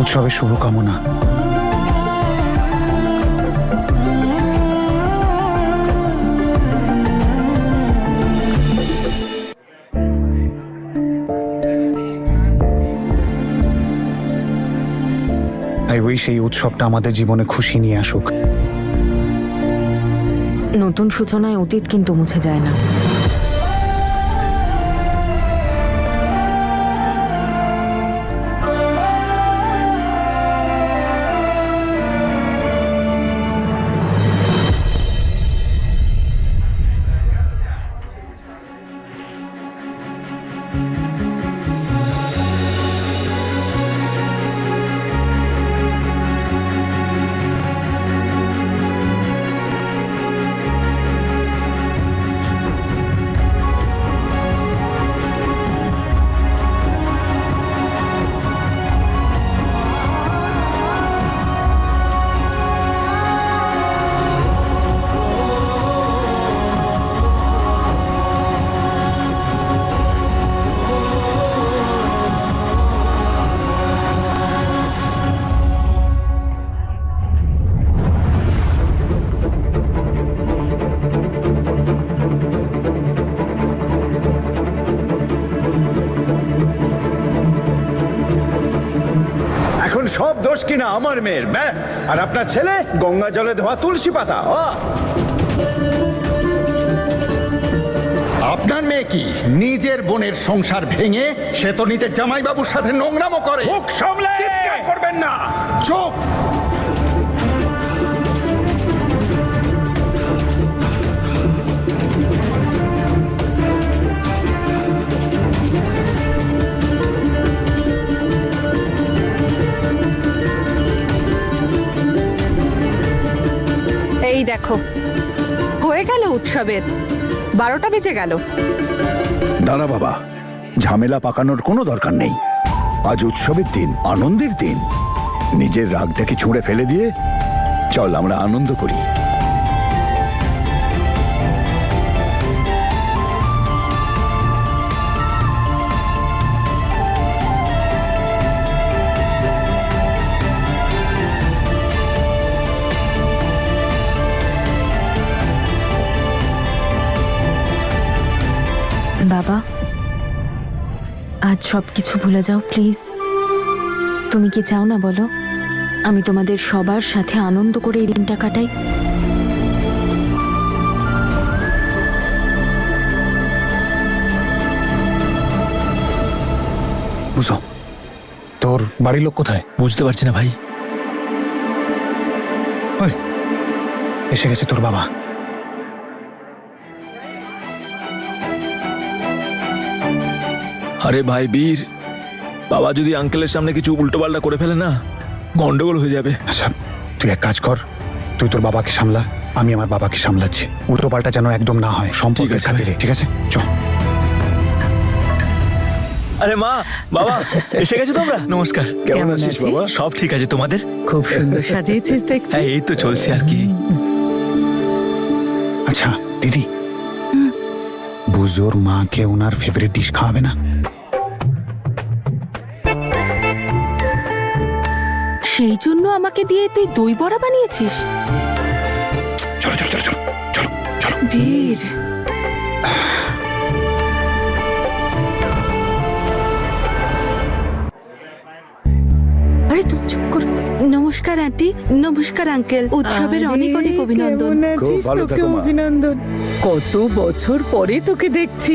উৎসবের শুভকামনা। I wish এই উৎসবটা আমাদের জীবনে খুশি নিয়ে আসুক। নতুন সূচনায় অতীত কিন্তু মুছে যায় না। এখন সব দোষ কিনা আমার মেয়ের, ব্যাস। আর আপনার ছেলে গঙ্গা জলে ধোয়া তুলসী পাতা। আপনার মেয়ে কি নিজের বোনের সংসার ভেঙে সে তো নিজের জামাইবাবুর সাথে নোংরামো করে? মুখ সামলে চিৎকার করবেন না, চুপ। এই দেখো, হয়ে গেল উৎসবের 12টা বেজে গেল। দাঁড়া বাবা, ঝামেলা পাকানোর কোনো দরকার নেই। আজ উৎসবের দিন, আনন্দের দিন। নিজের রাগটাকে ছুঁড়ে ফেলে দিয়ে চল আমরা আনন্দ করি। বাবা, আজ সবকিছু ভুলে যাও প্লিজ। তুমি কি চাও না বলো, আমি তোমাদের সবার সাথে আনন্দ করে এই দিনটা কাটাই? বুঝো, তোর বাড়ির লোক কোথায়? বুঝতে পারছি না ভাই। ওই এসে গেছে তোর বাবা। আরে ভাই বীর, বাবা যদি আঙ্কেলের সামনে কিছু উল্টোপাল্টা করে ফেলে না, গন্ডগোল হয়ে যাবে। আচ্ছা তুই এক কাজ কর, তুই তোর বাবাকে সামলা, আমি আমার বাবাকে সামলাচ্ছি। উল্টো পাল্টা যেন একদম না হয় সম্পর্কের খাতিরে, ঠিক আছে? চল। আরে মা, বাবা এসে গেছো তোমরা? নমস্কার। কেমন আছিস বাবা? সব ঠিক আছে তোমাদের? খুব সুন্দর সাজিয়েছিস দেখছি। হ্যাঁ, এই তো চলছে আর কি। আচ্ছা দিদি, বুঝোর মাকে ওনার ফেভারিট ডিশ খাওয়াবে না? সেই জন্য আমাকে দিয়ে তুই দই বড়া বানিয়েছিস? চলো চলো চলো চলো চলো চলো। বীর, আরে তুমি চুপ করো। নমস্কার আন্টি, নমস্কার আঙ্কেল। উৎসবের অনেক অনেক অভিনন্দন। কেমন আছিস? খুব ভালো তোকে থেকো, মা। অভিনন্দন। কত বছর পরে তোকে দেখছি।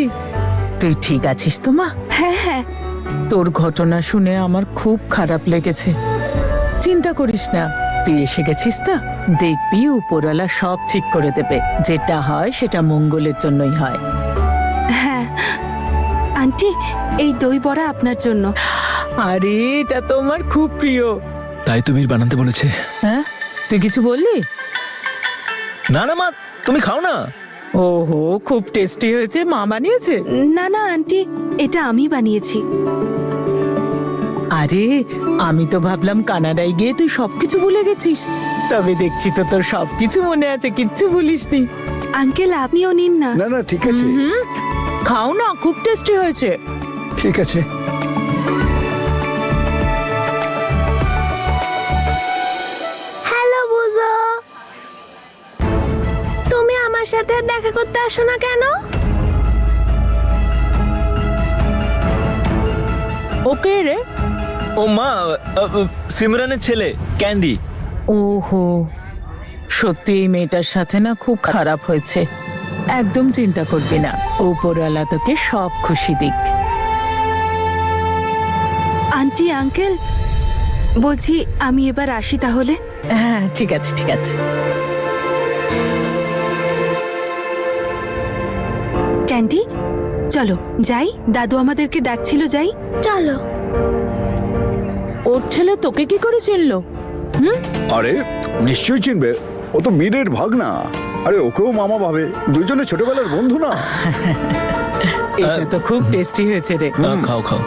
তুই ঠিক আছিস তো মা? হ্যাঁ হ্যাঁ। তোর ঘটনা শুনে আমার খুব খারাপ লেগেছে। চিন্তা করিস না, তুই এসে গেছিস তো, দেখবি উপরওয়ালা সব ঠিক করে দেবে। যেটা হয় সেটা মঙ্গলের জন্যই হয়। হ্যাঁ আন্টি, এই দই বড়া আপনার জন্য। আরে এটা তো আমার খুব প্রিয়। তাই তো বীর বানাতে বলেছে। হ্যাঁ, তুই কিছু বললি? না না মা, তুমি খাও না। ওহো, খুব টেস্টি হয়েছে। মা বানিয়েছে? না না আন্টি, এটা আমি বানিয়েছি। আরে আমি তো ভাবলাম কানাডায় গিয়ে তুই সবকিছু ভুলে গেছিস, তবে দেখছি তো তোর সবকিছু মনে আছে, কিচ্ছু ভুলিসনি। আঙ্কেল আপনিও নিন না। না না ঠিক আছে, খাও না, খুব টেস্টি হয়েছে। ঠিক আছে। সাথে আর দেখা করতে আসো না কেন? ওকে রে। ও মা, সিমরানের ছেলে ক্যান্ডি। ওহো, সত্যি এই মেয়েটার সাথে না খুব খারাপ হয়েছে। একদম চিন্তা করবি না, উপরওয়ালা তোকে সব খুশি দিক। আন্টি আঙ্কেল, বলছি আমি এবার আসি তাহলে। হ্যাঁ ঠিক আছে ঠিক আছে। ক্যান্ডি চলো যাই, দাদু আমাদেরকে ডাকছিল, যাই চলো। ওর ছেলে তোকে কি করে চিনলো? আরে নিশ্চয়ই চিনবে, ও তো বীরের ভাগনা। আরে ওকেও মামা ভাবে, দুজনে ছোটবেলার বন্ধু না। এটা তো খুব টেস্টি হয়েছে রে। খাও খাও।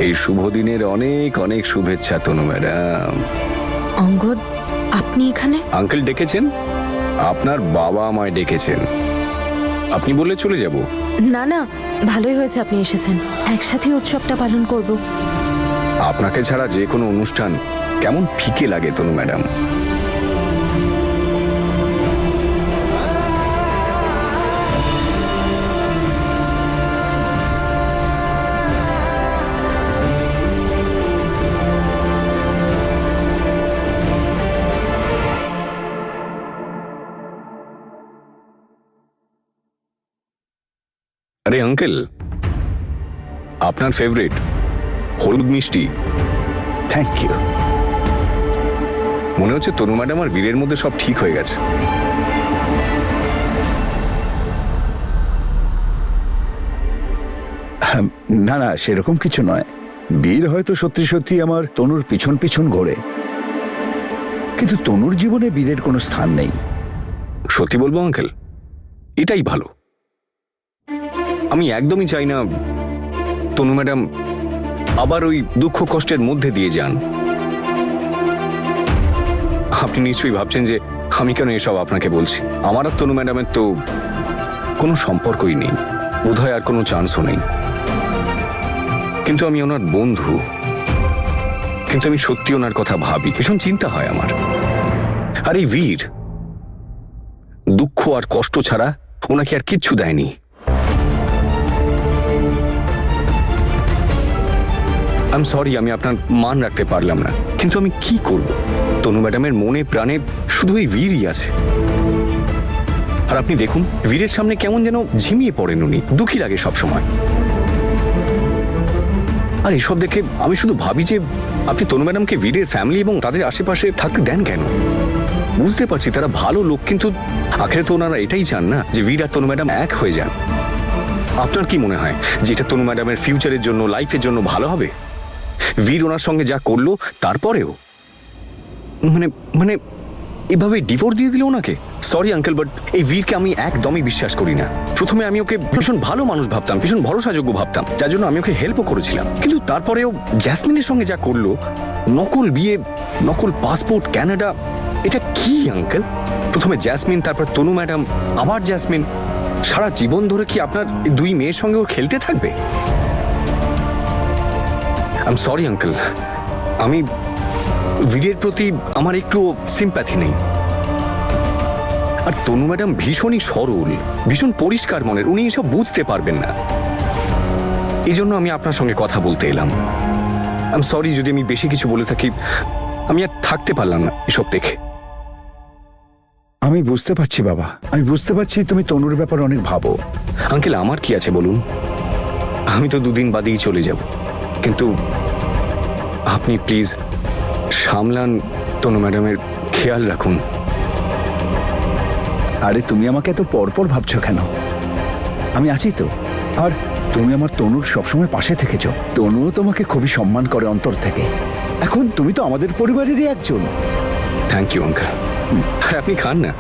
এই শুভ দিনের অনেক অনেক শুভেচ্ছা তনু ম্যাডাম। অঙ্গদ, আপনি এখানে? আঙ্কেল ডেকেছেন? আপনার বাবা আমায় ডেকেছেন। আপনি বললে চলে যাব? না না, ভালোই হয়েছে আপনি এসেছেন, একসাথে উৎসবটা পালন করব। আপনাকে ছাড়া যে কোনো অনুষ্ঠান কেমন ফিকে লাগে তনু ম্যাডাম। আরে আঙ্কেল, আপনার ফেভারিট হলুদ মিষ্টি। Thank you. মনে হচ্ছে তনু ম্যাডাম আর বীরের মধ্যে সব ঠিক হয়ে গেছে। না না, সেরকম কিছু নয়। বীর হয়তো সত্যি সত্যি আমার তনুর পিছন পিছন ঘোরে, কিন্তু তনুর জীবনে বীরের কোনো স্থান নেই। সত্যি বলবো আঙ্কেল, এটাই ভালো। আমি একদমই চাই না তনু ম্যাডাম আবার ওই দুঃখ কষ্টের মধ্যে দিয়ে যান। আপনি নিশ্চয়ই ভাবছেন যে আমি কেন এসব আপনাকে বলছি। আমার আর তনু ম্যাডামের তো কোনো সম্পর্কই নেই, বোধহয় আর কোনো চান্সও নেই। কিন্তু আমি ওনার বন্ধু, কিন্তু আমি সত্যি ওনার কথা ভাবি, ভীষণ চিন্তা হয় আমার। আর এই বীর দুঃখ আর কষ্ট ছাড়া ওনাকে আর কিচ্ছু দেয়নি। আই এম সরি, আমি আপনার মান রাখতে পারলাম না, কিন্তু আমি কি করব? তনু ম্যাডামের মনে প্রাণে শুধু এই বীরই আছে। আর আপনি দেখুন, বীরের সামনে কেমন যেন ঝিমিয়ে পড়েন উনি, দুঃখী লাগে সব সময়। আর এসব দেখে আমি শুধু ভাবি যে আপনি তনু ম্যাডামকে বীরের ফ্যামিলি এবং তাদের আশেপাশে থাকতে দেন কেন? বুঝতে পারছি তারা ভালো লোক, কিন্তু আখেরে তো ওনারা এটাই চান না যে বীর আর তনু ম্যাডাম এক হয়ে যান। আপনার কি মনে হয় যে এটা তনু ম্যাডামের ফিউচারের জন্য, লাইফের জন্য ভালো হবে? বীর ওনার সঙ্গে যা করলো তারপরেও মানে মানে এভাবে ডিভোর্স দিয়ে দিল ওনাকে। সরি আঙ্কেল, বাট এই বীরকে আমি একদমই বিশ্বাস করি না। প্রথমে আমি ওকে ভীষণ ভালো মানুষ ভাবতাম, ভীষণ ভরসাযোগ্য ভাবতাম, যার জন্য আমি ওকে হেল্পও করেছিলাম। কিন্তু তারপরেও জ্যাসমিনের সঙ্গে যা করলো, নকল বিয়ে, নকল পাসপোর্ট, কানাডা, এটা কি আঙ্কেল? প্রথমে জ্যাসমিন, তারপর তনু ম্যাডাম, আবার জ্যাসমিন। সারা জীবন ধরে কি আপনার দুই মেয়ের সঙ্গে ও খেলতে থাকবে? আই এম সরি আঙ্কেল, আমি বীরের প্রতি আমার একটু সিম্প্যাথি নেই। আর তনু ম্যাডাম ভীষণই সরল, ভীষণ পরিষ্কার মনের, উনি এসব বুঝতে পারবেন না। এই জন্য আমি আপনার সঙ্গে কথা বলতে এলাম। আই এম সরি যদি আমি বেশি কিছু বলে থাকি, আমি আর থাকতে পারলাম না এসব দেখে। আমি বুঝতে পারছি বাবা, আমি বুঝতে পারছি তুমি তনুর ব্যাপারে অনেক ভাবো। আঙ্কেল আমার কি আছে বলুন, আমি তো দুদিন বাদেই চলে যাব, কিন্তু আপনি প্লিজ সামলান, তনু ম্যাডামের খেয়াল রাখুন। আরে তুমি আমাকে এত পরপর ভাবছো কেন? আমি আছি তো। আর তুমি আমার তনুর সবসময় পাশে থেকেছো। তনুও তোমাকে খুবই সম্মান করে অন্তর থেকে। এখন তুমি তো আমাদের পরিবারেরই একজন। Thank you uncle. আর আপনি খান না।